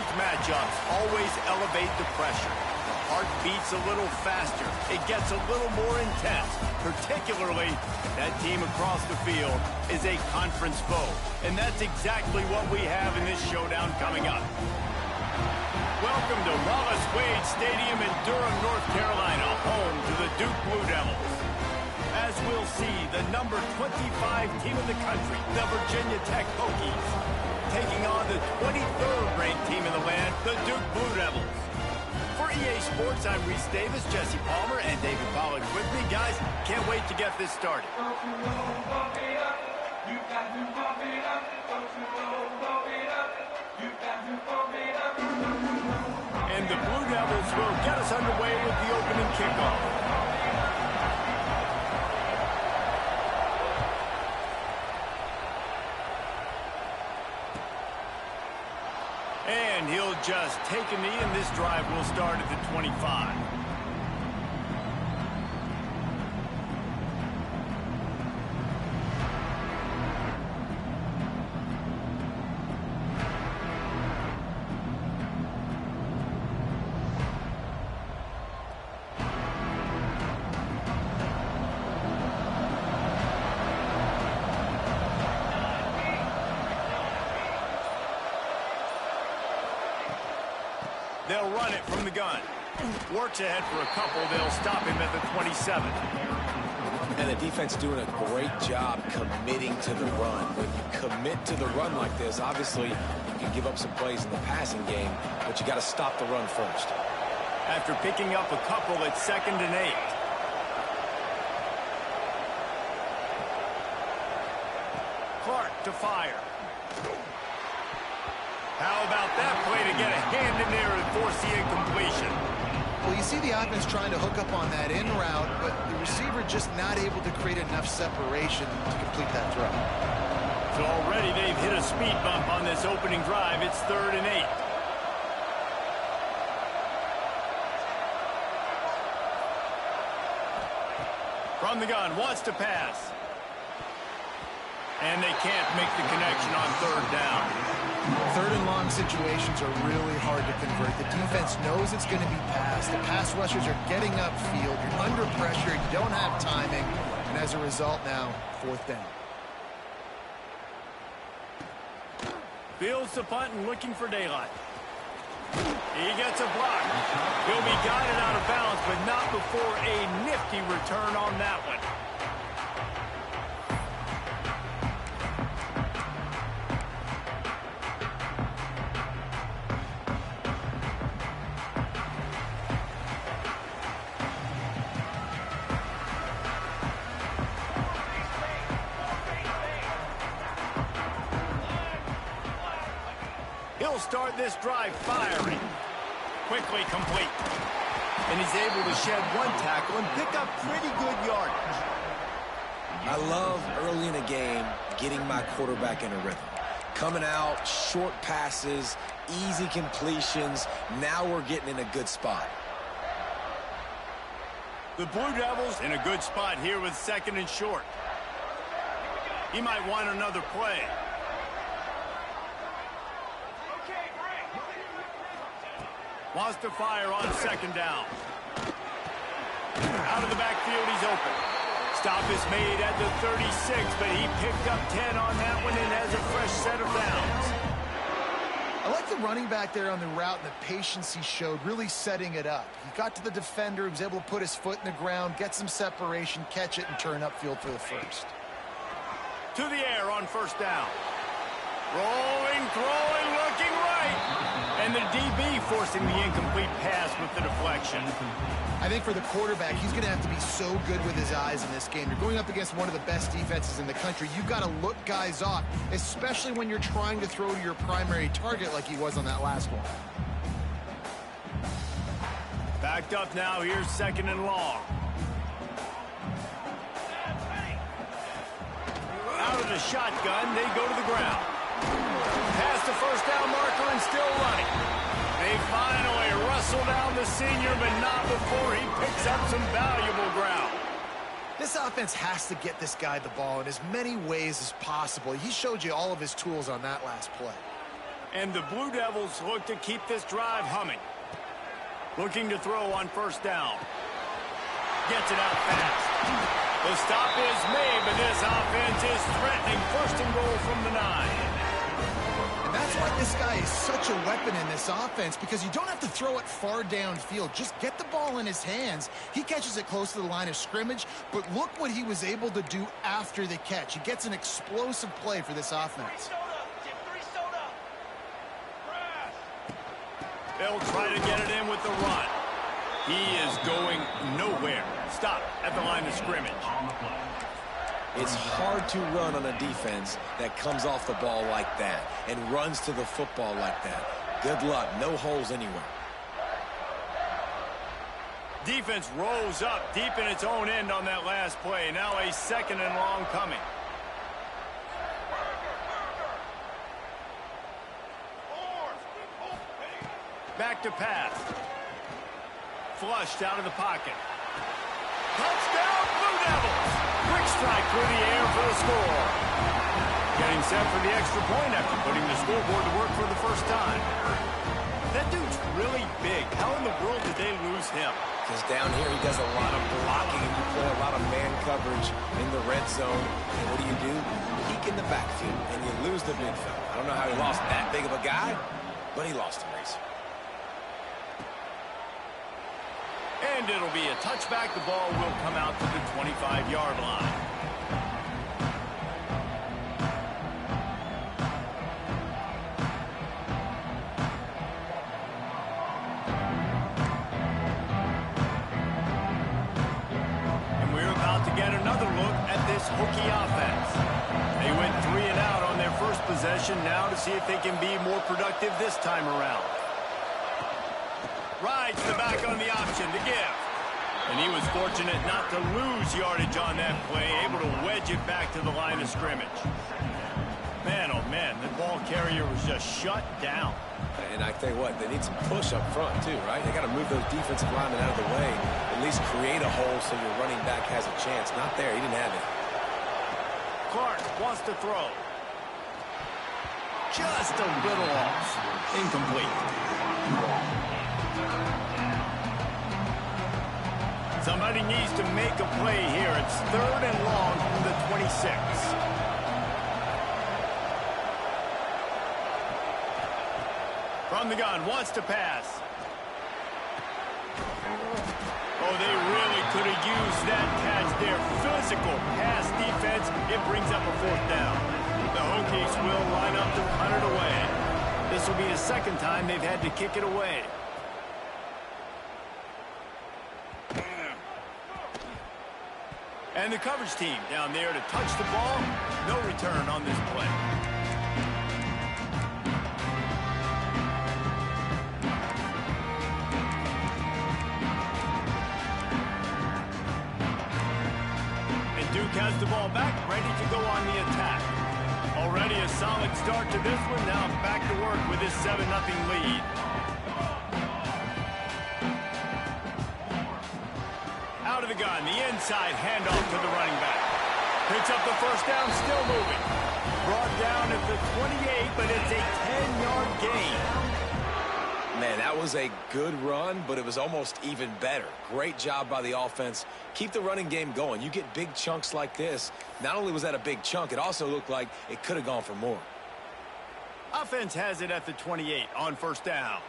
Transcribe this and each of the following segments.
strength matchups always elevate the pressure. The heart beats a little faster. It gets a little more intense, particularly if that team across the field is a conference foe. And that's exactly what we have in this showdown coming up. Welcome to Wallace Wade Stadium in Durham, North Carolina, home to the Duke Blue Devils. As we'll see, the number 25 team in the country, the Virginia Tech Hokies, taking on the 23rd ranked team in the land, the Duke Blue Devils. For EA Sports, I'm Reese Davis, Jesse Palmer, and David Pollack with me. Guys, can't wait to get this started. And the Blue Devils will get us underway with the opening kickoff. And he'll just take a knee, and this drive will start at the 25. They'll run it from the gun. Works ahead for a couple. They'll stop him at the 27. And the defense doing a great job committing to the run. When you commit to the run like this, obviously you can give up some plays in the passing game, but you got to stop the run first. After picking up a couple at 2nd and 8. Clark to fire. How about that play to get a hand in there and force the incompletion? Well, you see the offense trying to hook up on that in route, but the receiver just not able to create enough separation to complete that throw. So already they've hit a speed bump on this opening drive. It's 3rd and 8. From the gun, wants to pass. And they can't make the connection on 3rd down. 3rd and long situations are really hard to convert. The defense knows it's going to be passed. The pass rushers are getting upfield. You're under pressure. You don't have timing. And as a result now, 4th down. Fields the punt and looking for daylight. He gets a block. He'll be guided out of bounds, but not before a nifty return on that one. He'll start this drive firing. Quickly complete. And he's able to shed one tackle and pick up pretty good yardage. I love early in a game getting my quarterback in a rhythm. Coming out, short passes, easy completions. Now we're getting in a good spot. The Blue Devils in a good spot here with 2nd and short. He might want another play. Wants to fire on 2nd down. Out of the backfield, he's open. Stop is made at the 36, but he picked up 10 on that one and has a fresh set of downs. I like the running back there on the route and the patience he showed, really setting it up. He got to the defender, he was able to put his foot in the ground, get some separation, catch it, and turn upfield for the first. To the air on 1st down. Rolling, throwing, looking right. And the DB forcing the incomplete pass with the deflection. I think for the quarterback, he's going to have to be so good with his eyes in this game. You're going up against one of the best defenses in the country. You've got to look guys off, especially when you're trying to throw to your primary target like he was on that last one. Backed up now. Here's 2nd and long. Out of the shotgun, they go to the ground. Past the 1st down marker and still running. They finally wrestle down the senior, but not before he picks up some valuable ground. This offense has to get this guy the ball in as many ways as possible. He showed you all of his tools on that last play. And the Blue Devils look to keep this drive humming. Looking to throw on first down. Gets it out fast. The stop is made, but this offense is threatening. First and goal from the 9. And that's why this guy is such a weapon in this offense, because you don't have to throw it far downfield. Just get the ball in his hands. He catches it close to the line of scrimmage, but look what he was able to do after the catch. He gets an explosive play for this offense. They'll try to get it in with the run. He is going nowhere. Stop at the line of scrimmage. It's hard to run on a defense that comes off the ball like that and runs to the football like that. Good luck. No holes anywhere. Defense rolls up deep in its own end on that last play. Now a second and long coming. Back to pass. Flushed out of the pocket. Touchdown, Blue Devils! Quick strike through the air for the score. Getting set for the extra point after putting the scoreboard to work for the first time. That dude's really big. How in the world did they lose him? Because down here he does a lot of blocking and you play a lot of man coverage in the red zone. And what do? Peek in the backfield and you lose the big fella. I don't know how he lost that big of a guy, but he lost him, Reese. And it'll be a touchback. The ball will come out to the 25-yard line. And we're about to get another look at this Hokie offense. They went 3 and out on their first possession. Now to see if they can be more productive this time around. Rides the back on the option to give. And he was fortunate not to lose yardage on that play, able to wedge it back to the line of scrimmage. Man, oh man, the ball carrier was just shut down. And I tell you what, they need some push up front too, right? They got to move those defensive linemen out of the way, at least create a hole so your running back has a chance. Not there, he didn't have it. Clark wants to throw. Just a little off. Incomplete. Somebody needs to make a play here. It's 3rd and long from the 26. From the gun, wants to pass. Oh, they really could have used that catch there. Physical pass defense. It brings up a 4th down. The Hokies will line up to punt it away. This will be the second time they've had to kick it away. And the coverage team down there to touch the ball. No return on this play. And Duke has the ball back, ready to go on the attack. Already a solid start to this one. Now back to work with this 7-0 lead. Out of the gun, the inside handoff to the running back. Picks up the first down, still moving. Brought down at the 28, but it's a 10-yard gain. Man, that was a good run, but it was almost even better. Great job by the offense. Keep the running game going. You get big chunks like this. Not only was that a big chunk, it also looked like it could have gone for more. Offense has it at the 28 on first down.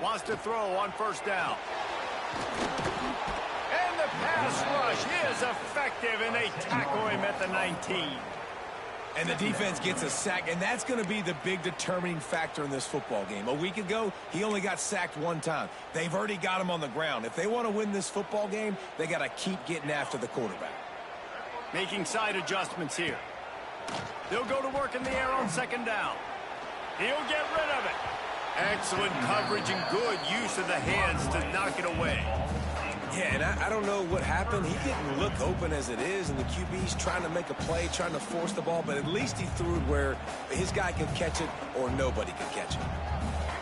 Wants to throw on first down. And the pass rush is effective, and they tackle him at the 19. And the defense gets a sack, and that's going to be the big determining factor in this football game. A week ago, he only got sacked 1 time. They've already got him on the ground. If they want to win this football game, they got to keep getting after the quarterback. Making side adjustments here. They'll go to work in the air on second down. He'll get rid of it. Excellent coverage and good use of the hands to knock it away. Yeah, and I don't know what happened. He didn't look open as it is, and the QB's trying to make a play, trying to force the ball, but at least he threw it where his guy could catch it or nobody could catch it.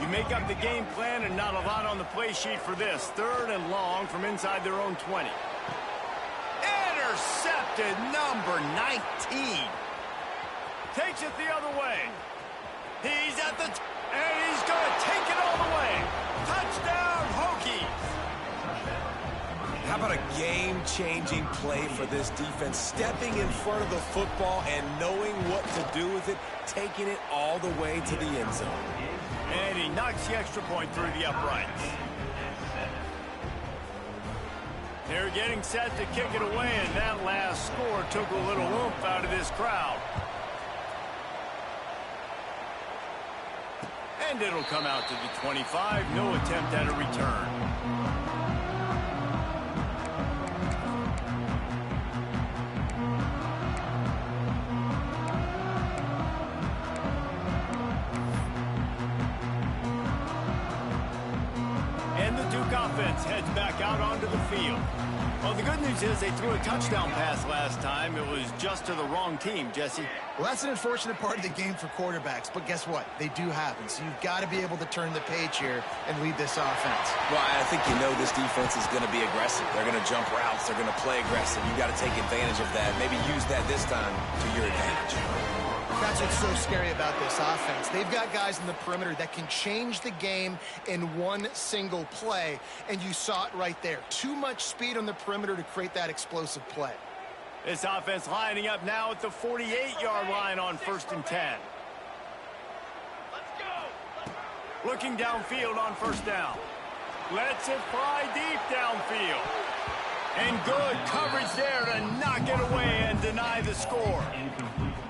You make up the game plan and not a lot on the play sheet for this. 3rd and long from inside their own 20. Intercepted! to number 19. Takes it the other way. He's at the and he's going to take it all the way. Touchdown, Hokies. How about a game-changing play for this defense? Stepping in front of the football and knowing what to do with it, taking it all the way to the end zone. And he knocks the extra point through the uprights. They're getting set to kick it away, and that last score took a little oomph out of this crowd. And it'll come out to the 25. No attempt at a return. Offense heads back out onto the field. Well, the good news is they threw a touchdown pass last time. It was just to the wrong team, Jesse. Well, that's an unfortunate part of the game for quarterbacks, but guess what? They do happen, so you've got to be able to turn the page here and lead this offense. Well, I think you know this defense is going to be aggressive. They're going to jump routes. They're going to play aggressive. You've got to take advantage of that. Maybe use that this time to your advantage. That's what's so scary about this offense. They've got guys in the perimeter that can change the game in one single play, and you saw it right there. Too much speed on the perimeter to create that explosive play. This offense lining up now at the 48-yard line on 1st and 10. Let's go. Looking downfield on 1st down. Lets it fly deep downfield. And good coverage there to knock it away and deny the score.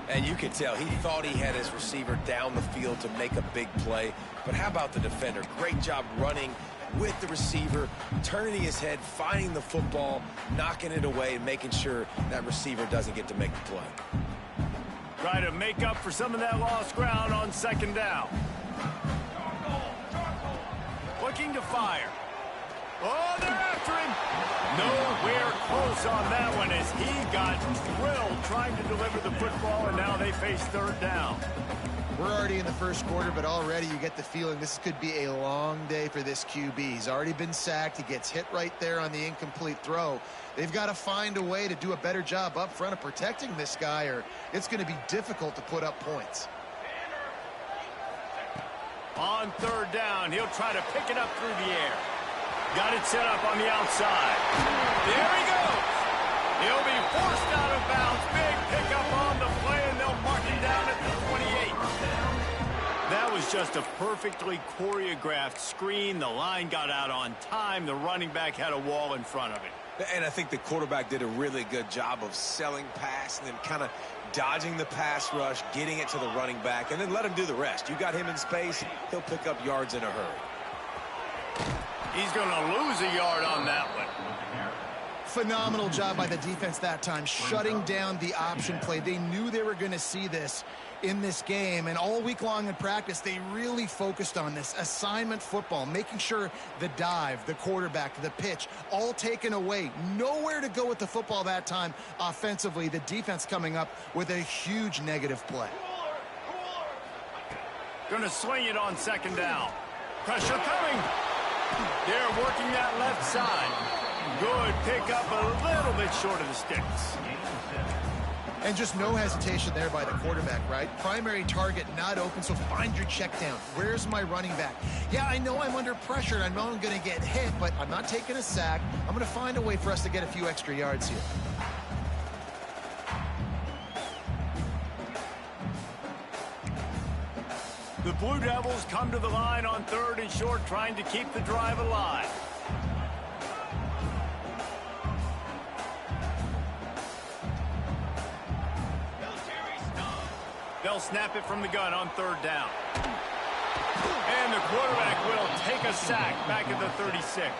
And you can tell he thought he had his receiver down the field to make a big play. But how about the defender? Great job running with the receiver, turning his head, finding the football, knocking it away, and making sure that receiver doesn't get to make the play. Try to make up for some of that lost ground on 2nd down. Looking to fire. Oh, they're after him. Nowhere close on that one as he got drilled trying to deliver the football, and now they face 3rd down. We're already in the first quarter, but already you get the feeling this could be a long day for this QB. He's already been sacked. He gets hit right there on the incomplete throw. They've got to find a way to do a better job up front of protecting this guy, or it's going to be difficult to put up points. On 3rd down, he'll try to pick it up through the air. Got it set up on the outside. There he goes. He'll be forced out of bounds. Big pickup on the play, and they'll mark him down at the 28. That was just a perfectly choreographed screen. The line got out on time. The running back had a wall in front of it. And I think the quarterback did a really good job of selling pass and then kind of dodging the pass rush, getting it to the running back, and then let him do the rest. You got him in space, he'll pick up yards in a hurry. He's going to lose a yard on that one. Phenomenal job by the defense that time, shutting down the option play. They knew they were going to see this in this game, and all week long in practice, they really focused on this assignment football, making sure the dive, the quarterback, the pitch, all taken away. Nowhere to go with the football that time offensively. The defense coming up with a huge negative play. Going to swing it on 2nd down. Pressure coming. They're working that left side. Good pickup, a little bit short of the sticks. And just no hesitation there by the quarterback, right? Primary target not open, so find your check down. Where's my running back? Yeah, I know I'm under pressure, and I know I'm going to get hit, but I'm not taking a sack. I'm going to find a way for us to get a few extra yards here. The Blue Devils come to the line on 3rd and short, trying to keep the drive alive. They'll snap it from the gun on 3rd down. And the quarterback will take a sack back at the 36.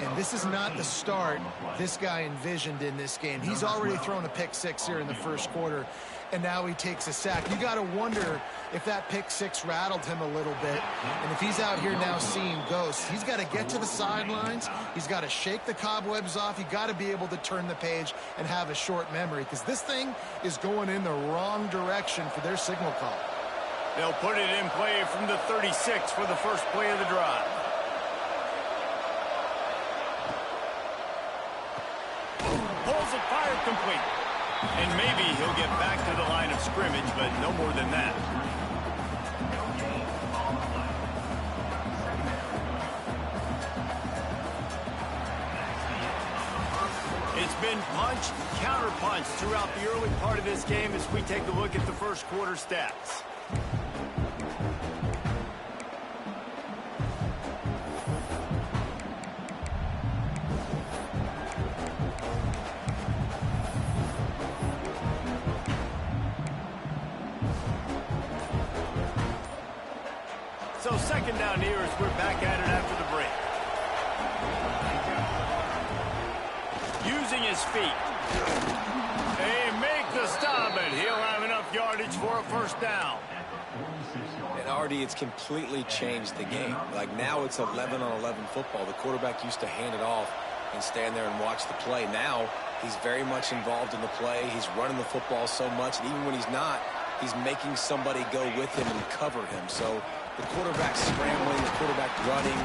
And this is not the start this guy envisioned in this game. He's already thrown a pick six here in the first quarter, and now he takes a sack. You got to wonder if that pick six rattled him a little bit. And if he's out here now seeing ghosts, he's got to get to the sidelines. He's got to shake the cobwebs off. You got to be able to turn the page and have a short memory, because this thing is going in the wrong direction for their signal call. They'll put it in play from the 36 for the first play of the drive. Pulls a fire complete. And maybe he'll get back to the line of scrimmage, but no more than that. It's been punch, counter-punch throughout the early part of this game as we take a look at the first quarter stats. So second down here as we're back at it after the break. Using his feet. They make the stop, and he'll have enough yardage for a first down. And Artie, it's completely changed the game. Like now it's 11-on-11 football. The quarterback used to hand it off and stand there and watch the play. Now he's very much involved in the play. He's running the football so much, and even when he's not, he's making somebody go with him and cover him. So the quarterback scrambling, the quarterback running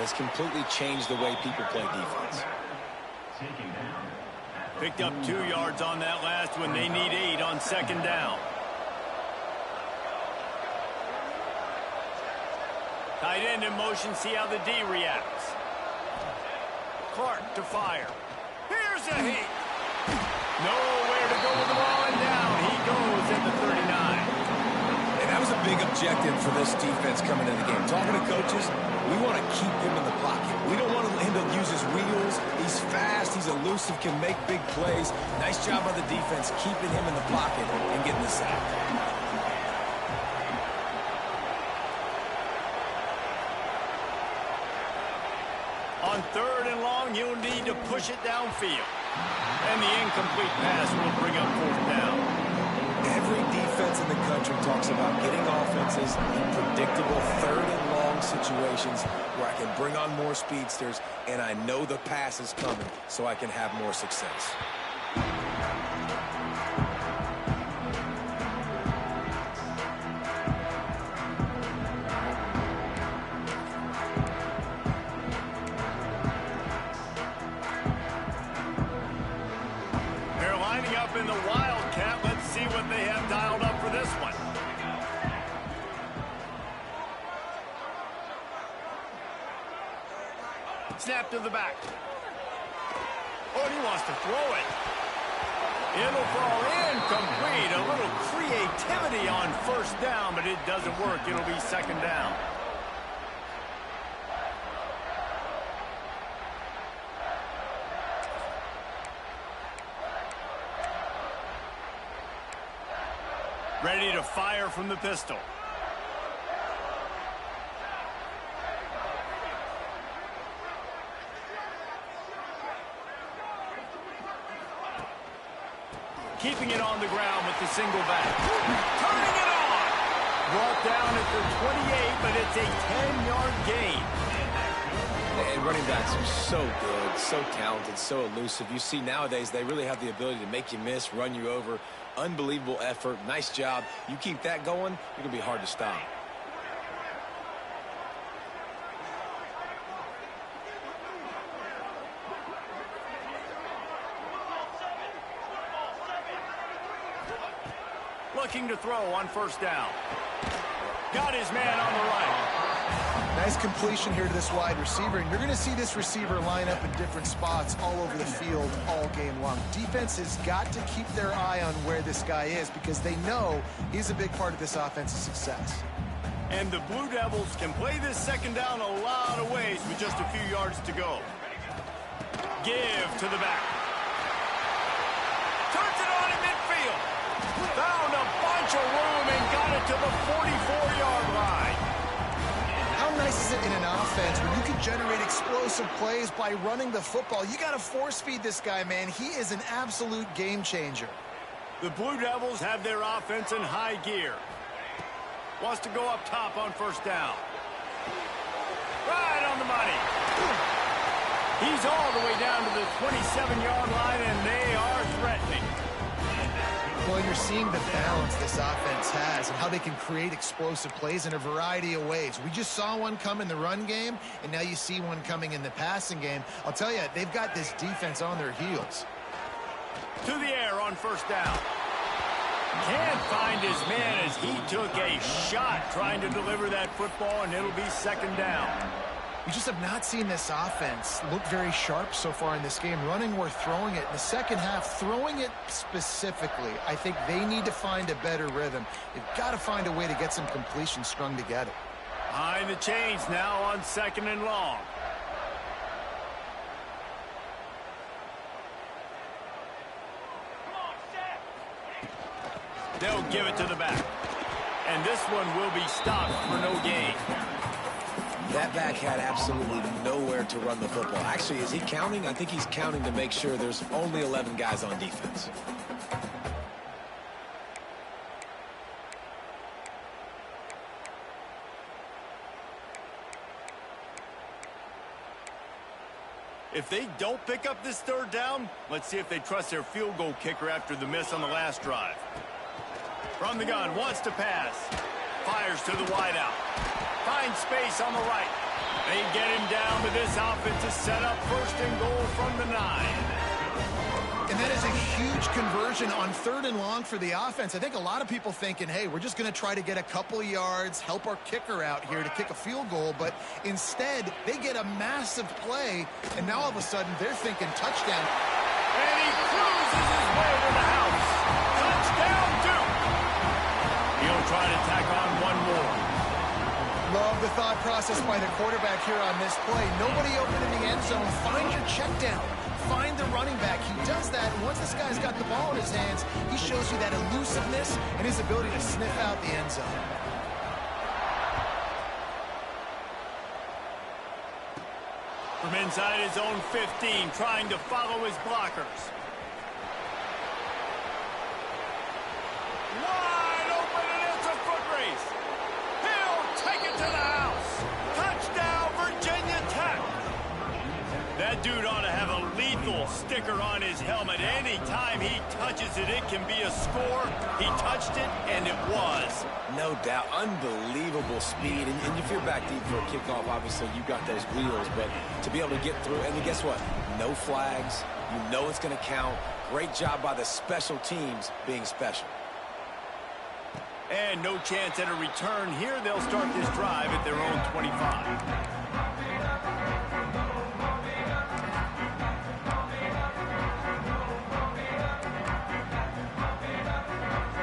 has completely changed the way people play defense. Picked up 2 yards on that last one. They need 8 on second down. Tight end in motion. See how the D reacts. Clark to fire. Here's a heat. Nowhere to go with the ball, and down he goes at the 39. And that was a big objective for this defense coming into the game. Talking to coaches, we want to keep him in the pocket. We don't want him to use his wheels. He's fast, he's elusive, can make big plays. Nice job by the defense keeping him in the pocket and getting the sack. On third and long, you'll need to push it downfield. And the incomplete pass will bring up fourth down. Every defense in the country talks about getting offenses in predictable third and long situations where I can bring on more speedsters and I know the pass is coming so I can have more success. They're lining up in the Wildcat. Let's see what they have dialed up for this one. Snap to the back. Oh, and he wants to throw it. It'll fall incomplete. A little creativity on first down, but it doesn't work. It'll be second down. Ready to fire from the pistol. Keeping it on the ground with the single back. Turning it on! Brought down at the 28, but it's a 10-yard gain. And running backs are so good, so talented, so elusive. You see nowadays they really have the ability to make you miss, run you over. Unbelievable effort. Nice job. You keep that going, it'll be hard to stop. Looking to throw on first down. Got his man on the right. Nice completion here to this wide receiver, and you're going to see this receiver line up in different spots all over the field all game long. Defense has got to keep their eye on where this guy is because they know he's a big part of this offense's success. And the Blue Devils can play this second down a lot of ways with just a few yards to go. Give to the back. Turns it on in midfield. Found a bunch of room and got it to the 44-yard line. How nice is it in an offense where you can generate explosive plays by running the football? You got to force feed this guy, man. He is an absolute game changer. The Blue Devils have their offense in high gear. Wants to go up top on first down. Right on the money. He's all the way down to the 27-yard line, and they are threatening. Well, you're seeing the balance this offense has and how they can create explosive plays in a variety of ways. We just saw one come in the run game, and now you see one coming in the passing game. I'll tell you, they've got this defense on their heels. To the air on first down. Can't find his man as he took a shot trying to deliver that football, and it'll be second down. You just have not seen this offense look very sharp so far in this game, running or throwing it. In the second half, throwing it specifically, I think they need to find a better rhythm. They've got to find a way to get some completion strung together. Behind the chains now on second and long. They'll give it to the back. And this one will be stopped for no gain. That back had absolutely nowhere to run the football. Actually, is he counting? I think he's counting to make sure there's only 11 guys on defense. If they don't pick up this third down, let's see if they trust their field goal kicker after the miss on the last drive. From the gun, wants to pass. Fires to the wideout. Finds space on the right. They get him down, but this offense is set up first and goal from the 9. And that is a huge conversion on third and long for the offense. I think a lot of people thinking, hey, we're just going to try to get a couple of yards, help our kicker out here to kick a field goal. But instead, they get a massive play, and now all of a sudden they're thinking touchdown. And he cruises his way to the house. Touchdown, Duke. He'll try to tack on one more. Love the thought process by the quarterback here on this play. Nobody open in the end zone. Find your check down. Find the running back. He does that, and once this guy's got the ball in his hands, he shows you that elusiveness and his ability to sniff out the end zone. From inside his own 15, trying to follow his blockers. Wide open, and it's a foot race. He'll take it to the house. Touchdown, Virginia Tech. That dude ought to have a lethal sticker on his helmet. Anytime he touches it, it can be a score. He touched it, and it was. No doubt. Unbelievable speed. And if you're back deep for a kickoff, obviously you got those wheels. But to be able to get through, and then guess what? No flags. You know it's going to count. Great job by the special teams being special. And no chance at a return here. They'll start this drive at their own 25.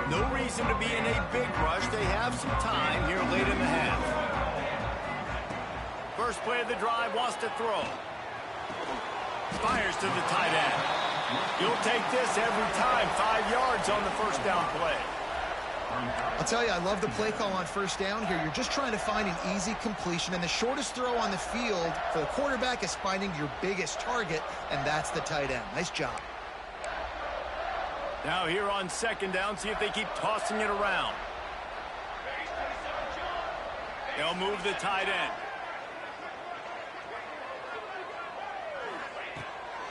No reason to be in a big rush. They have some time here late in the half. First play of the drive, wants to throw. Fires to the tight end. You'll take this every time. 5 yards on the first down play. I'll tell you, I love the play call on first down here. You're just trying to find an easy completion, and the shortest throw on the field for the quarterback is finding your biggest target, and that's the tight end. Nice job. Now here on second down, see if they keep tossing it around. They'll move the tight end.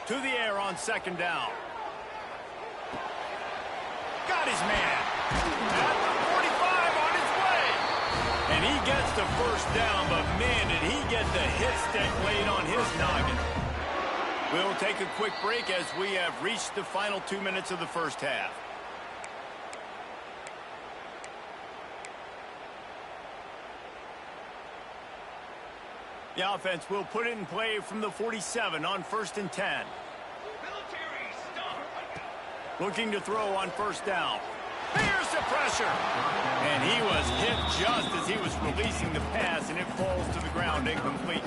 To the air on second down. Got his man. At the 45 on his way. And he gets the first down, but man, did he get the hit stick laid on his noggin. We'll take a quick break as we have reached the final 2 minutes of the first half. The offense will put it in play from the 47 on 1st and 10. Looking to throw on first down. Here's the pressure. And he was hit just as he was releasing the pass, and it falls to the ground incomplete.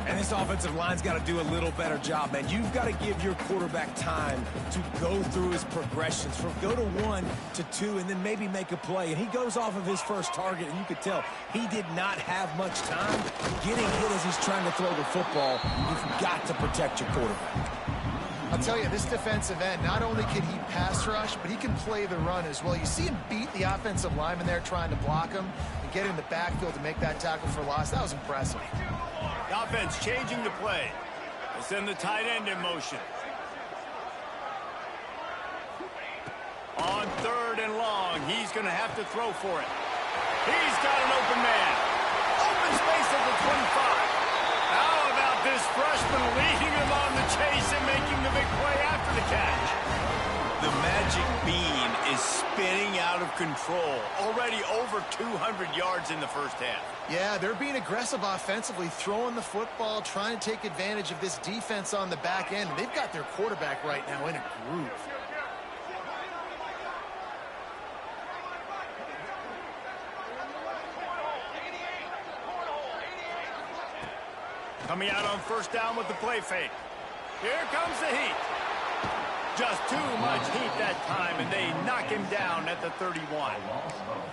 And this offensive line's got to do a little better job, man. You've got to give your quarterback time to go through his progressions from go to 1 to 2 and then maybe make a play. And he goes off of his first target, and you could tell he did not have much time getting hit as he's trying to throw the football. You've got to protect your quarterback. I'll tell you, this defensive end, not only can he pass rush, but he can play the run as well. You see him beat the offensive lineman there trying to block him and get in the backfield to make that tackle for loss. That was impressive. The offense changing the play. They send the tight end in motion. On 3rd and long, he's going to have to throw for it. He's got an open man. Open space at the 25. How about this freshman leading him on the chase and making the big play after the catch? The magic bean is spinning out of control. Already over 200 yards in the first half. Yeah, they're being aggressive offensively, throwing the football, trying to take advantage of this defense on the back end. They've got their quarterback right now in a groove. Coming out on first down with the play fake. Here comes the heat. Just too much heat that time, and they knock him down at the 31.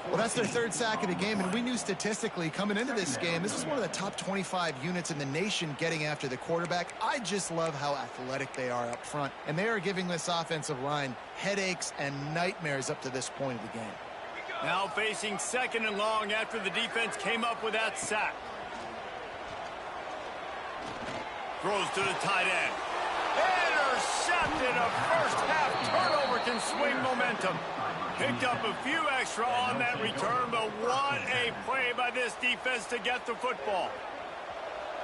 Well, that's their third sack of the game, and we knew statistically coming into this game, this was one of the top 25 units in the nation getting after the quarterback. I just love how athletic they are up front, and they are giving this offensive line headaches and nightmares up to this point of the game. Now facing second and long after the defense came up with that sack. Throws to the tight end. Intercepted. A first half turnover can swing momentum. Picked up a few extra on that return, but what a play by this defense to get the football.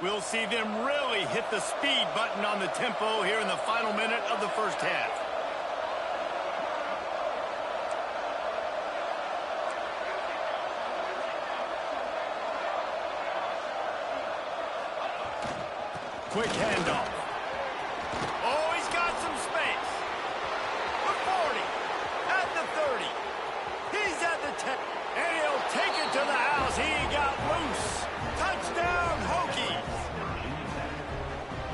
We'll see them really hit the speed button on the tempo here in the final minute of the first half. Quick handoff. Oh, he's got some space. The 40. At the 30. He's at the 10. And he'll take it to the house. He got loose. Touchdown, Hokies.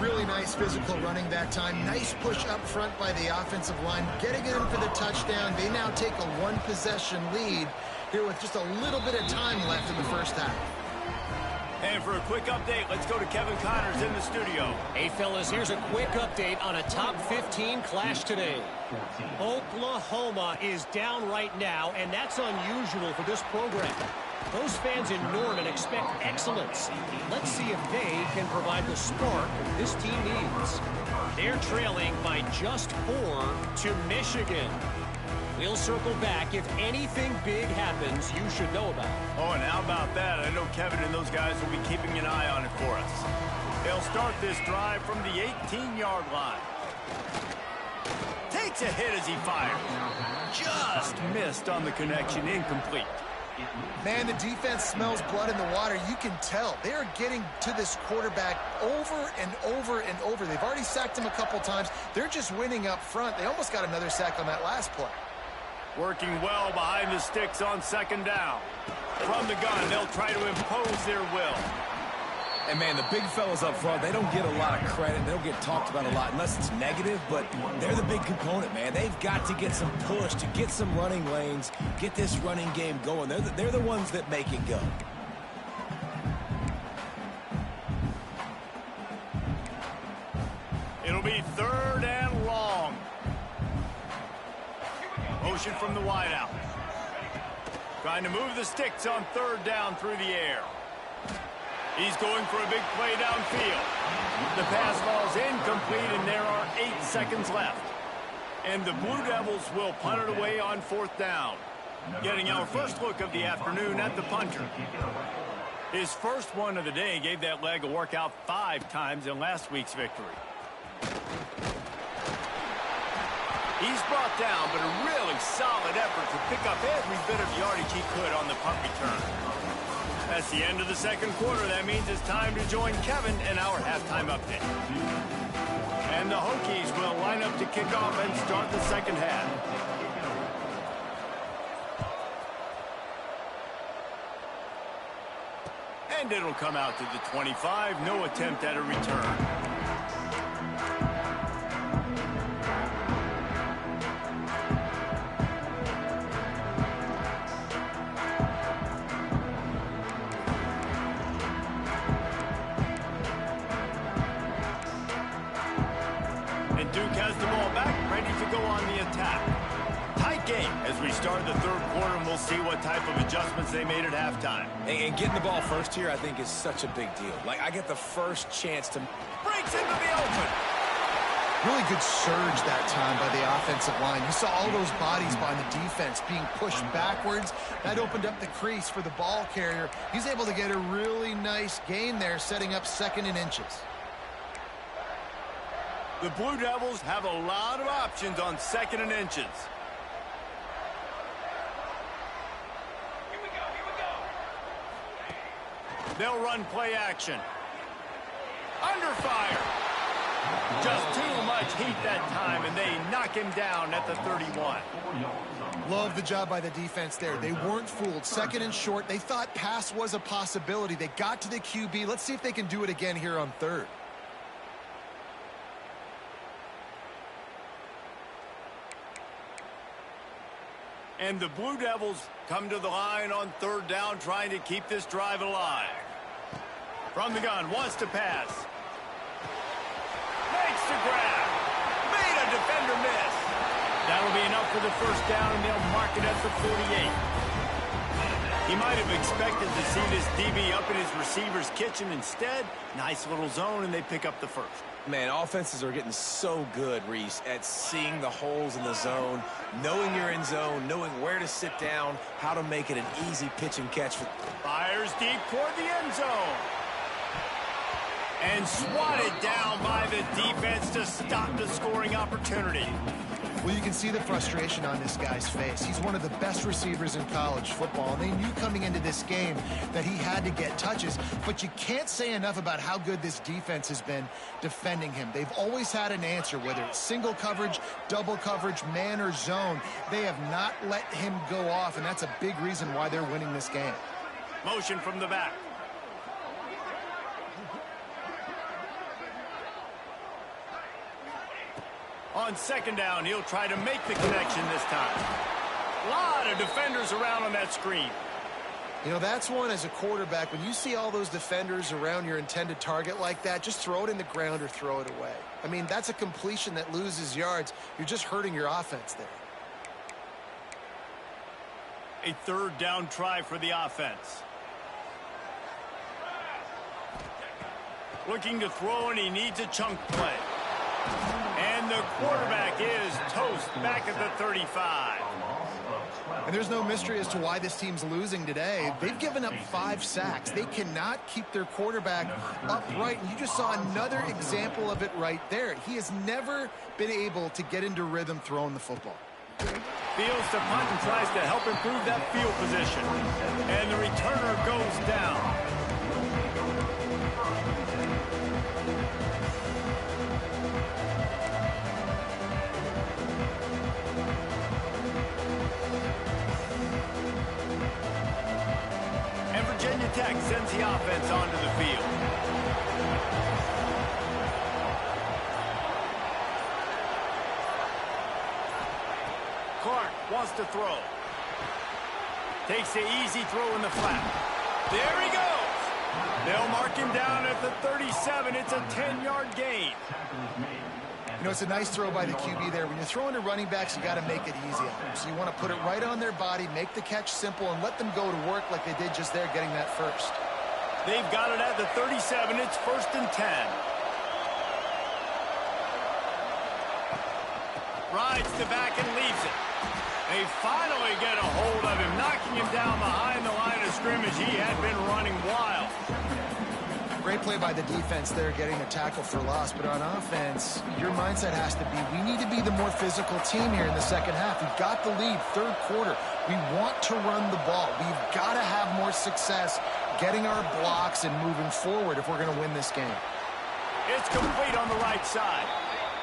Really nice physical running that time. Nice push up front by the offensive line. Getting it in for the touchdown. They now take a one-possession lead here with just a little bit of time left in the first half. And for a quick update, let's go to Kevin Connors in the studio. Hey, fellas, here's a quick update on a top 15 clash today. Oklahoma is down right now, and that's unusual for this program. Those fans in Norman expect excellence. Let's see if they can provide the spark this team needs. They're trailing by just 4 to Michigan. We'll circle back if anything big happens you should know about. Oh, and how about that? I know Kevin and those guys will be keeping an eye on it for us. They'll start this drive from the 18-yard line. Takes a hit as he fires. Just missed on the connection, incomplete. Man, the defense smells blood in the water. You can tell. They are getting to this quarterback over and over and over. They've already sacked him a couple times. They're just winning up front. They almost got another sack on that last play. Working well behind the sticks on second down. From the gun, they'll try to impose their will. And, man, the big fellas up front, they don't get a lot of credit. They don't get talked about a lot unless it's negative, but they're the big component, man. They've got to get some push, to get some running lanes, get this running game going. They're the ones that make it go. It'll be third and long. Motion from the wideout. Trying to move the sticks on third down through the air. He's going for a big play downfield. The pass ball's incomplete, and there are 8 seconds left. And the Blue Devils will punt it away on fourth down. Getting our first look of the afternoon at the punter. His first one of the day gave that leg a workout 5 times in last week's victory. He's brought down, but a really solid effort to pick up every bit of yardage he could on the punt return. That's the end of the second quarter. That means it's time to join Kevin in our halftime update. And the Hokies will line up to kick off and start the second half. And it'll come out to the 25. No attempt at a return. Duke has the ball back, ready to go on the attack. Tight game as we start the third quarter, and we'll see what type of adjustments they made at halftime. And getting the ball first here, I think, is such a big deal. Like, I get the first chance to... Breaks into the open. Really good surge that time by the offensive line. You saw all those bodies by the defense being pushed backwards. That opened up the crease for the ball carrier. He's able to get a really nice gain there, setting up second and inches. The Blue Devils have a lot of options on 2nd and inches. They'll run play action. Under fire. Just too much heat that time, and they knock him down at the 31. Love the job by the defense there. They weren't fooled. 2nd and short. They thought pass was a possibility. They got to the QB. Let's see if they can do it again here on 3rd. And the Blue Devils come to the line on 3rd down, trying to keep this drive alive. From the gun, wants to pass. Makes the grab. Made a defender miss. That'll be enough for the 1st down, and they'll mark it at the 48. He might have expected to see this DB up in his receiver's kitchen. Instead, nice little zone, and they pick up the 1st. Man, offenses are getting so good, Reese, at seeing the holes in the zone, knowing you're in zone, knowing where to sit down, how to make it an easy pitch and catch. Fires deep toward the end zone. And swatted down by the defense to stop the scoring opportunity. Well, you can see the frustration on this guy's face. He's one of the best receivers in college football, and they knew coming into this game that he had to get touches, but you can't say enough about how good this defense has been defending him. They've always had an answer, whether it's single coverage, double coverage, man or zone. They have not let him go off, and that's a big reason why they're winning this game. Motion from the back. On 2nd down, he'll try to make the connection this time. A lot of defenders around on that screen. You know, that's one as a quarterback. When you see all those defenders around your intended target like that, just throw it in the ground or throw it away. I mean, that's a completion that loses yards. You're just hurting your offense there. A 3rd down try for the offense. Looking to throw, and he needs a chunk play. And the quarterback is toast back at the 35. And there's no mystery as to why this team's losing today. They've given up 5 sacks. They cannot keep their quarterback upright. And you just saw another example of it right there. He has never been able to get into rhythm throwing the football. Fields to punt and tries to help improve that field position. And the returner goes down. Virginia Tech sends the offense onto the field. Clark wants to throw. Takes the easy throw in the flat. There he goes. They'll mark him down at the 37. It's a 10-yard gain. You know, it's a nice throw by the QB there. When you're throwing to running backs, you got to make it easy on them. So you want to put it right on their body, make the catch simple, and let them go to work like they did just there, getting that 1st. They've got it at the 37. It's 1st and 10. Rides to back and leaves it. They finally get a hold of him, knocking him down behind the line of scrimmage. He had been running wild. Great play by the defense there, getting a tackle for loss. But on offense, your mindset has to be, we need to be the more physical team here in the 2nd half. We've got the lead, 3rd quarter. We want to run the ball. We've got to have more success getting our blocks and moving forward if we're going to win this game. It's complete on the right side.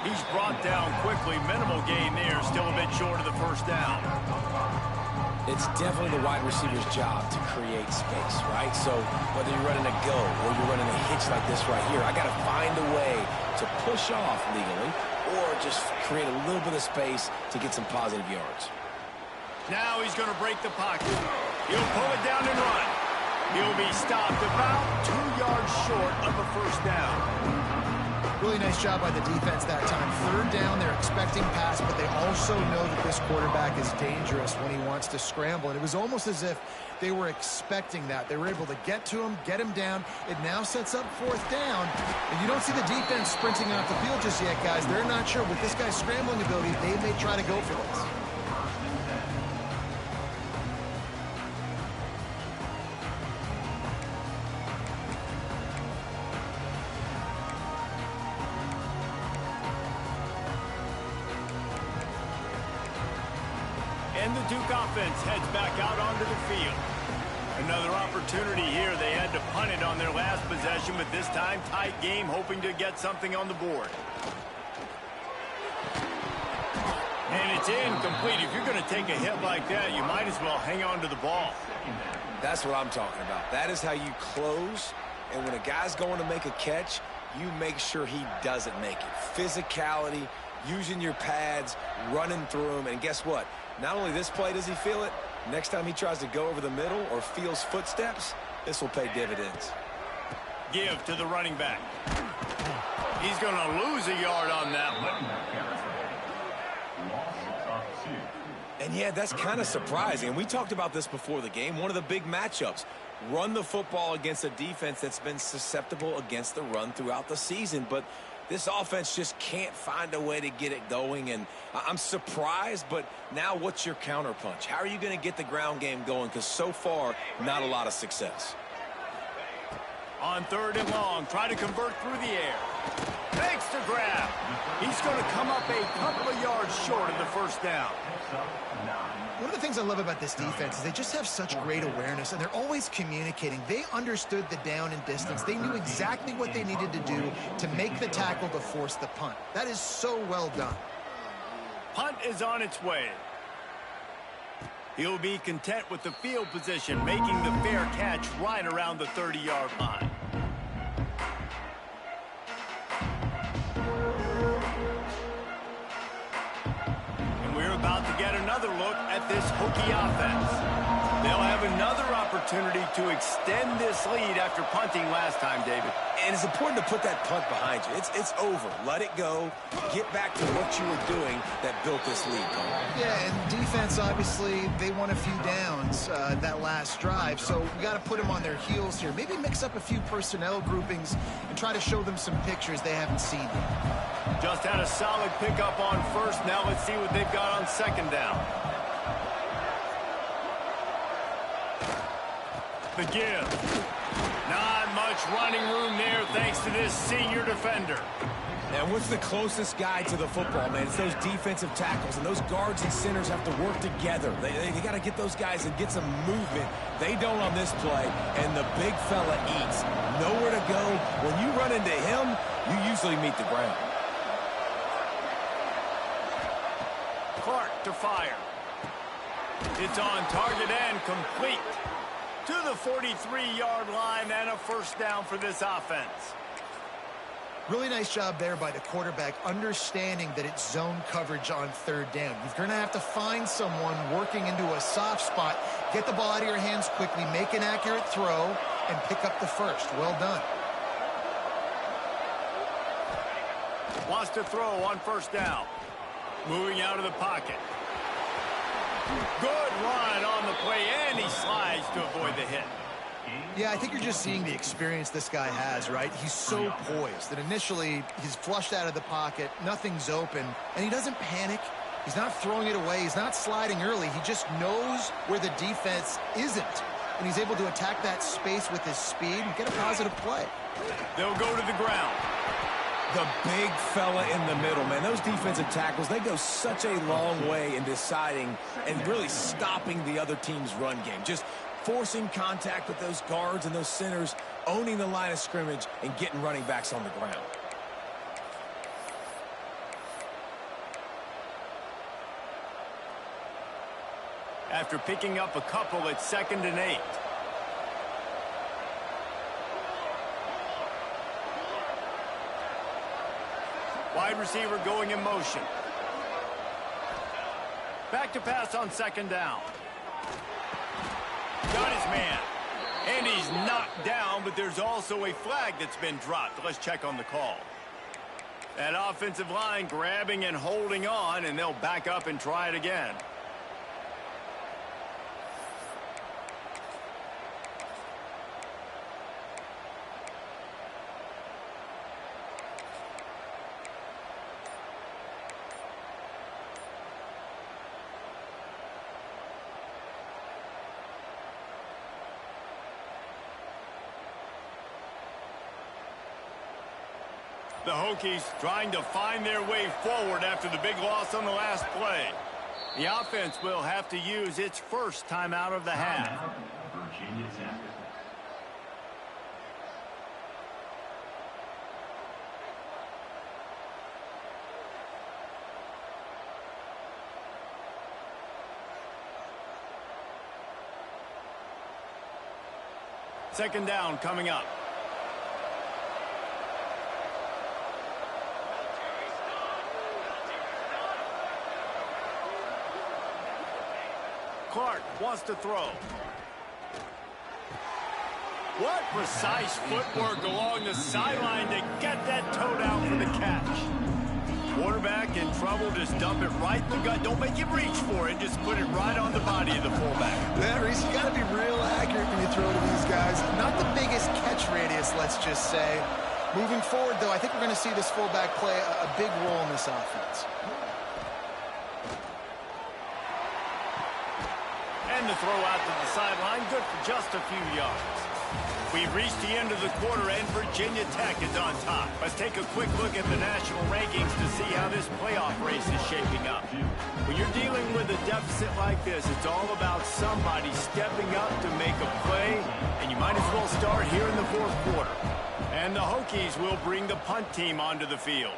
He's brought down quickly. Minimal gain there. Still a bit short of the 1st down. It's definitely the wide receiver's job to create space, right? So whether you're running a go or you're running a hitch like this right here, I got to find a way to push off legally or just create a little bit of space to get some positive yards. Now he's going to break the pocket. He'll pull it down and run. He'll be stopped about 2 yards short of the 1st down. Really nice job by the defense that time. 3rd down, they're expecting pass, but they also know that this quarterback is dangerous when he wants to scramble. And it was almost as if they were expecting that. They were able to get to him, get him down. It now sets up 4th down. And you don't see the defense sprinting off the field just yet, guys. They're not sure. With this guy's scrambling ability, they may try to go for this. And the Duke offense heads back out onto the field. Another opportunity here. They had to punt it on their last possession, but this time tight game, hoping to get something on the board. And it's incomplete. If you're going to take a hit like that, you might as well hang on to the ball. That's what I'm talking about. That is how you close. And when a guy's going to make a catch, you make sure he doesn't make it. Physicality, using your pads, running through them. And guess what? Not only this play does he feel it, next time he tries to go over the middle or feels footsteps, this will pay dividends. Give to the running back. He's going to lose a yard on that one. And yeah, that's kind of surprising. And we talked about this before the game. One of the big matchups. Run the football against a defense that's been susceptible against the run throughout the season. But this offense just can't find a way to get it going. And I'm surprised, but now what's your counterpunch? How are you going to get the ground game going? Because so far, not a lot of success. On 3rd and long, trying to convert through the air. Fakes to grab. He's going to come up a couple of yards short of the first down. One of the things I love about this defense is they just have such great awareness, and they're always communicating. They understood the down and distance. They knew exactly what they needed to do to make the tackle to force the punt. That is so well done. Punt is on its way. He'll be content with the field position, making the fair catch right around the 30-yard line. About to get another look at this Hokie offense. They'll have another opportunity to extend this lead after punting last time, David. And it's important to put that punt behind you. It's over. Let it go. Get back to what you were doing that built this lead. Yeah, and defense, obviously, they won a few downs that last drive, so we got to put them on their heels here. Maybe mix up a few personnel groupings and try to show them some pictures they haven't seen yet. Just had a solid pickup on 1st. Now let's see what they've got on 2nd down. The give. Not much running room there thanks to this senior defender. Now, what's the closest guy to the football, man? It's those defensive tackles, and those guards and centers have to work together. They got to get those guys and get some movement. They don't on this play, and the big fella eats. Nowhere to go. When you run into him, you usually meet the ground. Clark to fire. It's on target and complete. To the 43-yard line and a 1st down for this offense. Really nice job there by the quarterback, understanding that it's zone coverage on 3rd down. You're going to have to find someone working into a soft spot, get the ball out of your hands quickly, make an accurate throw, and pick up the 1st. Well done. Wants to throw on 1st down. Moving out of the pocket. Good run on the play, and he slides to avoid the hit. Yeah, I think you're just seeing the experience this guy has, right? He's so poised that initially he's flushed out of the pocket, nothing's open, and he doesn't panic. He's not throwing it away. He's not sliding early. He just knows where the defense isn't, and he's able to attack that space with his speed and get a positive play. They'll go to the ground. The big fella in the middle, man. Those defensive tackles, they go such a long way in deciding and really stopping the other team's run game. Just forcing contact with those guards and those centers, owning the line of scrimmage, and getting running backs on the ground. After picking up a couple, it's 2nd and 8. Wide receiver going in motion. Back to pass on 2nd down. Got his man. And he's knocked down, but there's also a flag that's been dropped. Let's check on the call. That offensive line grabbing and holding on, and they'll back up and try it again. The Hokies trying to find their way forward after the big loss on the last play. The offense will have to use its first timeout of the half. Virginia Tech. Second down coming up. Clark wants to throw. What precise footwork along the sideline to get that toe down for the catch. Quarterback in trouble, just dump it right in the gut. Don't make him reach for it. Just put it right on the body of the fullback. Yeah, Reese, you got to be real accurate when you throw to these guys. Not the biggest catch radius, let's just say. Moving forward, though, I think we're going to see this fullback play a big role in this offense. And the throw out to the sideline, good for just a few yards. We've reached the end of the quarter, and Virginia Tech is on top. Let's take a quick look at the national rankings to see how this playoff race is shaping up. When you're dealing with a deficit like this, it's all about somebody stepping up to make a play, and you might as well start here in the fourth quarter. And the Hokies will bring the punt team onto the field.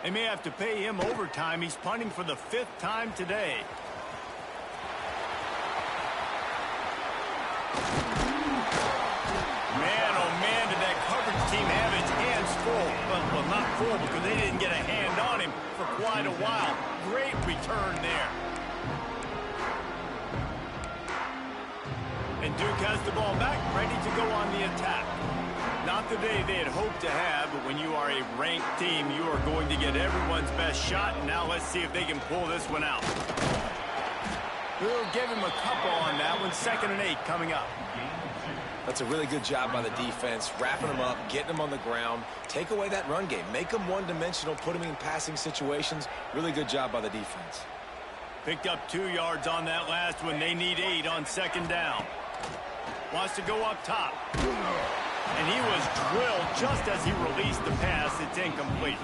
They may have to pay him overtime. He's punting for the 5th time today. Team have its hands full. Well, not full because they didn't get a hand on him for quite a while. Great return there. And Duke has the ball back, ready to go on the attack. Not the day they had hoped to have, but when you are a ranked team, you are going to get everyone's best shot. And now let's see if they can pull this one out. We'll give him a couple on that one. 2nd and 8 coming up. That's a really good job by the defense, wrapping them up, getting them on the ground. Take away that run game. Make them one-dimensional, put them in passing situations. Really good job by the defense. Picked up 2 yards on that last one. They need 8 on 2nd down. Wants to go up top. And he was drilled just as he released the pass. It's incomplete.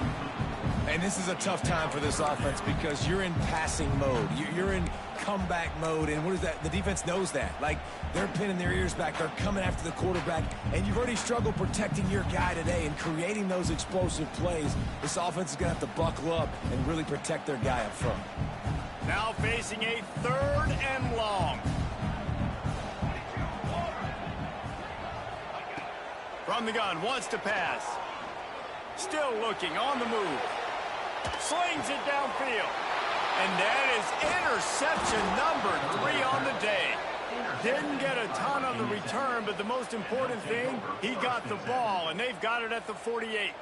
And this is a tough time for this offense because you're in passing mode. You're in comeback mode, and what is that? The defense knows that. Like, they're pinning their ears back. They're coming after the quarterback, and you've already struggled protecting your guy today and creating those explosive plays. This offense is going to have to buckle up and really protect their guy up front. Now facing a 3rd and long. From the gun, wants to pass. Still looking, on the move. Slings it downfield. And that is interception number 3 on the day. Didn't get a ton on the return, but the most important thing, he got the ball, and they've got it at the 48.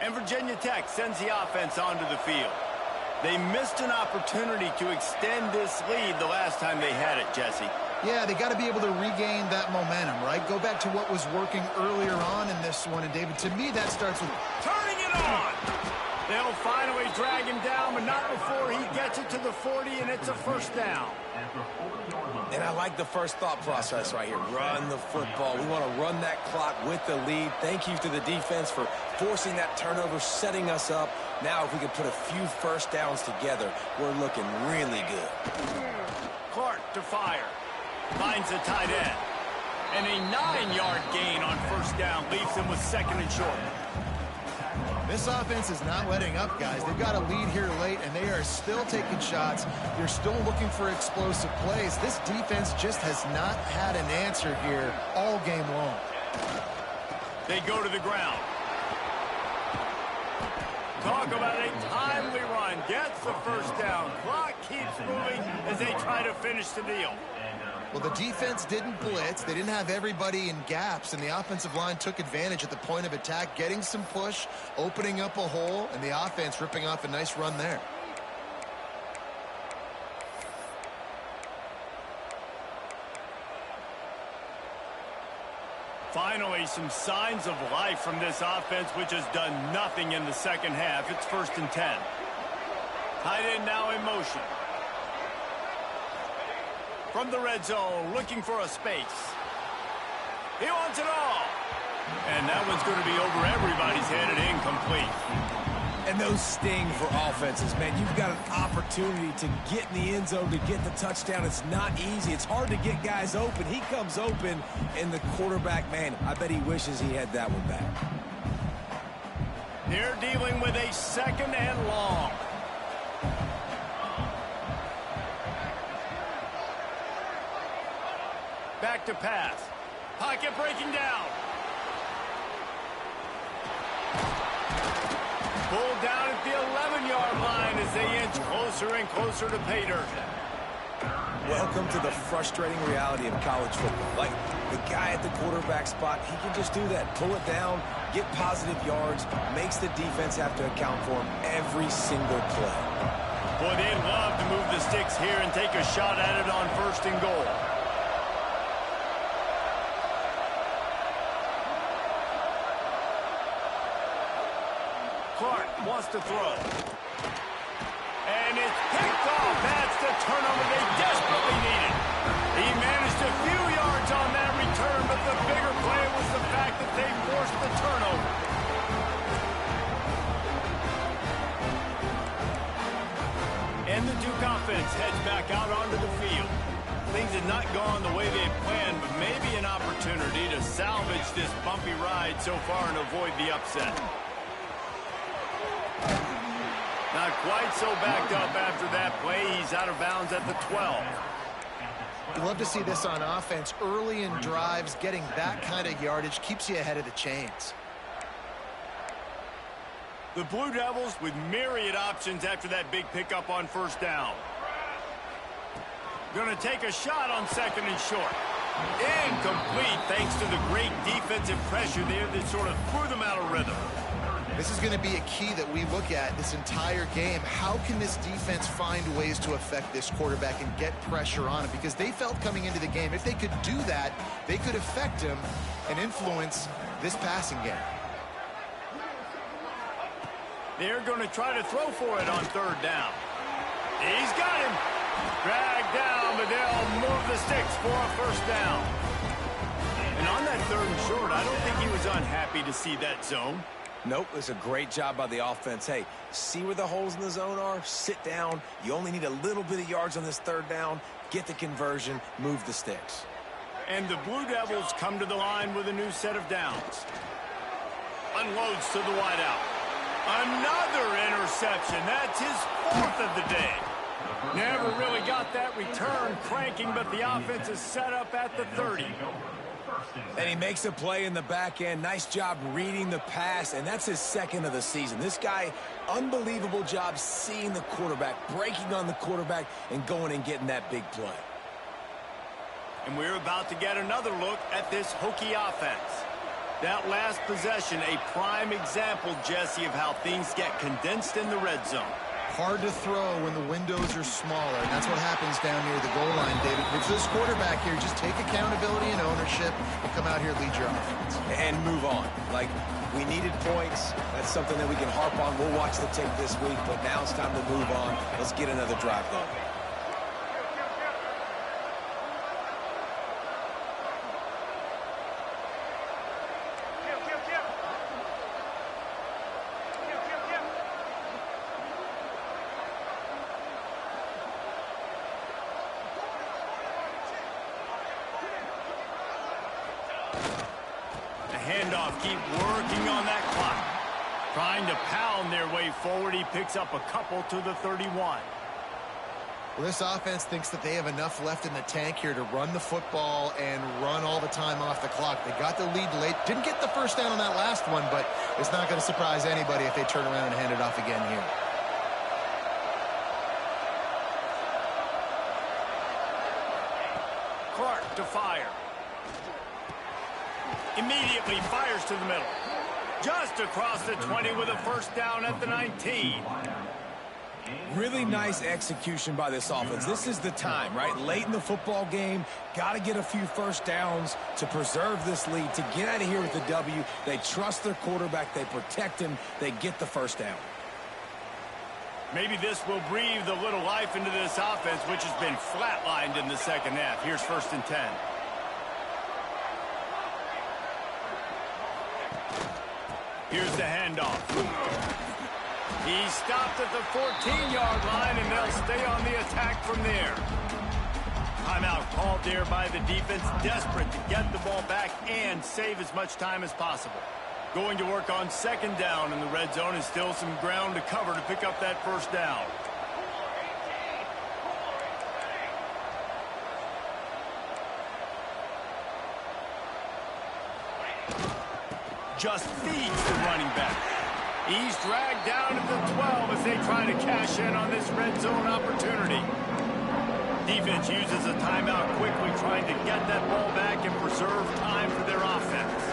And Virginia Tech sends the offense onto the field. They missed an opportunity to extend this lead the last time they had it, Jesse. Yeah, they got to be able to regain that momentum, right? Go back to what was working earlier on in this one. And, David, to me, that starts with turning it on. They'll finally drag him down, but not before he gets it to the 40, and it's a 1st down. And I like the first thought process right here. Run the football. We want to run that clock with the lead. Thank you to the defense for forcing that turnover, setting us up. Now, if we can put a few 1st downs together, we're looking really good. Clark to fire. Finds a tight end. And a 9-yard gain on 1st down leaves him with 2nd and short. This offense is not letting up, guys. They've got a lead here late, and they are still taking shots. They're still looking for explosive plays. This defense just has not had an answer here all game long. They go to the ground. Talk about a timely run. Gets the 1st down. Clock keeps moving as they try to finish the deal. Well, the defense didn't blitz. They didn't have everybody in gaps, and the offensive line took advantage at the point of attack, getting some push, opening up a hole, and the offense ripping off a nice run there. Finally, some signs of life from this offense, which has done nothing in the 2nd half. It's 1st and 10. Tight end now in motion. From the red zone, looking for a space. He wants it all. And that one's going to be over everybody's head and incomplete. And those sting for offenses, man. You've got an opportunity to get in the end zone, to get the touchdown. It's not easy. It's hard to get guys open. He comes open, and the quarterback, man, I bet he wishes he had that one back. They're dealing with a 2nd and long. Back to pass. Pocket breaking down. Pulled down at the 11-yard line as they inch closer and closer to pay dirt. Welcome to the frustrating reality of college football. Like, the guy at the quarterback spot, he can just do that. Pull it down, get positive yards, makes the defense have to account for him every single play. Boy, they'd love to move the sticks here and take a shot at it on 1st and goal. Clark wants to throw. And it's picked off. That's the turnover they desperately needed. He managed a few yards on that return, but the bigger play was the fact that they forced the turnover. And the Duke offense heads back out onto the field. Things had not gone the way they had planned, but maybe an opportunity to salvage this bumpy ride so far and avoid the upset. Not quite so backed up after that play. He's out of bounds at the 12. You love to see this on offense. Early in drives, getting that kind of yardage keeps you ahead of the chains. The Blue Devils with myriad options after that big pickup on 1st down. Going to take a shot on 2nd and short. Incomplete thanks to the great defensive pressure there that sort of threw them out of rhythm. This is going to be a key that we look at this entire game. How can this defense find ways to affect this quarterback and get pressure on him? Because they felt coming into the game, if they could do that, they could affect him and influence this passing game. They're going to try to throw for it on 3rd down. He's got him. Dragged down, but they'll move the sticks for a 1st down. And on that 3rd and short, I don't think he was unhappy to see that zone. Nope, it's a great job by the offense. Hey, see where the holes in the zone are? Sit down. You only need a little bit of yards on this 3rd down. Get the conversion. Move the sticks. And the Blue Devils come to the line with a new set of downs. Unloads to the wideout. Another interception. That's his 4th of the day. Never really got that return cranking, but the offense is set up at the 30. And he makes a play in the back end. Nice job reading the pass, and that's his 2nd of the season. This guy, unbelievable job seeing the quarterback, breaking on the quarterback, and going and getting that big play. And we're about to get another look at this Hokie offense. That last possession, a prime example, Jesse, of how things get condensed in the red zone. Hard to throw when the windows are smaller, and that's what happens down near the goal line, David. It's this quarterback here. Just take accountability and ownership and come out here and lead your offense. And move on. Like, we needed points. That's something that we can harp on. We'll watch the tape this week, but now it's time to move on. Let's get another drive going. Handoff, keep working on that clock. Trying to pound their way forward. He picks up a couple to the 31. Well, this offense thinks that they have enough left in the tank here to run the football and run all the time off the clock. They got the lead late. Didn't get the 1st down on that last one, but it's not going to surprise anybody if they turn around and hand it off again here. Clark to fire. Immediately fires to the middle. Just across the 20 with a 1st down at the 19. Really nice execution by this offense. This is the time, right? Late in the football game, got to get a few 1st downs to preserve this lead, to get out of here with the W. They trust their quarterback. They protect him. They get the 1st down. Maybe this will breathe a little life into this offense, which has been flatlined in the 2nd half. Here's 1st and 10. Here's the handoff. He stopped at the 14-yard line, and they'll stay on the attack from there. Timeout called there by the defense, desperate to get the ball back and save as much time as possible. Going to work on second down in the red zone, and still some ground to cover to pick up that first down. Just feeds the running back. He's dragged down to the 12 as they try to cash in on this red zone opportunity. Defense uses a timeout quickly, trying to get that ball back and preserve time for their offense.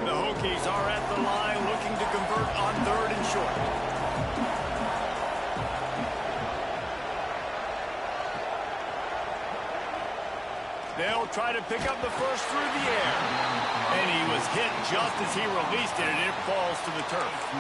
The Hokies are at the line looking to convert on 3rd and short. They'll try to pick up the first through the air. And he was hit just as he released it, and it falls to the turf.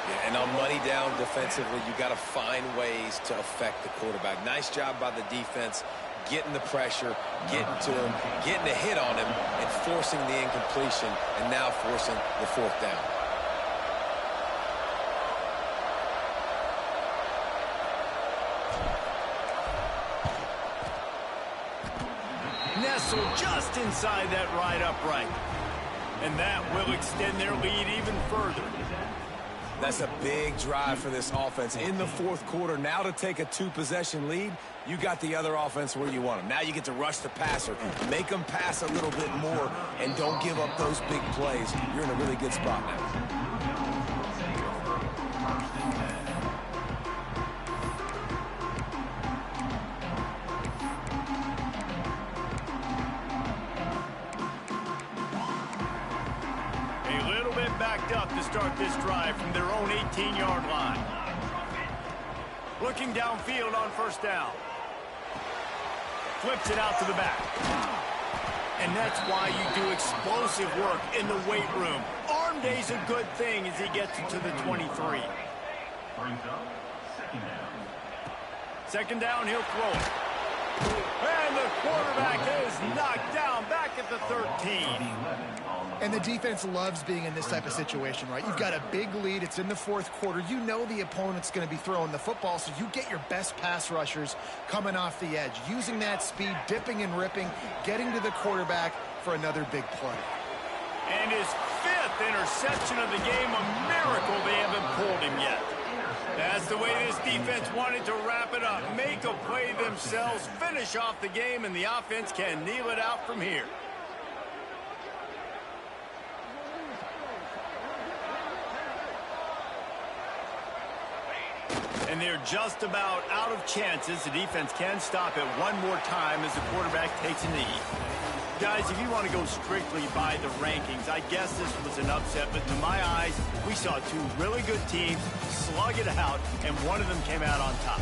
Yeah, and on money down defensively, you got to find ways to affect the quarterback. Nice job by the defense, getting the pressure, getting to him, getting a hit on him, and forcing the incompletion, and now forcing the 4th down. Nestled just inside that right upright. And that will extend their lead even further. That's a big drive for this offense in the 4th quarter. Now to take a 2-possession lead, you got the other offense where you want them. Now you get to rush the passer, make them pass a little bit more, and don't give up those big plays. You're in a really good spot now. Backed up to start this drive from their own 18-yard line. Looking downfield on first down. Flips it out to the back. And that's why you do explosive work in the weight room. Arm day's a good thing as he gets it to the 23. Second down, he'll throw it. And the quarterback is knocked down back at the 13. And the defense loves being in this type of situation, right? You've got a big lead. It's in the 4th quarter. You know the opponent's going to be throwing the football, so you get your best pass rushers coming off the edge, using that speed, dipping and ripping, getting to the quarterback for another big play. And his 5th interception of the game, a miracle they haven't pulled him yet. That's the way this defense wanted to wrap it up. Make a play themselves, finish off the game, and the offense can kneel it out from here. And they're just about out of chances. The defense can stop it one more time as the quarterback takes a knee. Guys, if you want to go strictly by the rankings, I guess this was an upset, but in my eyes, we saw 2 really good teams slug it out, and one of them came out on top.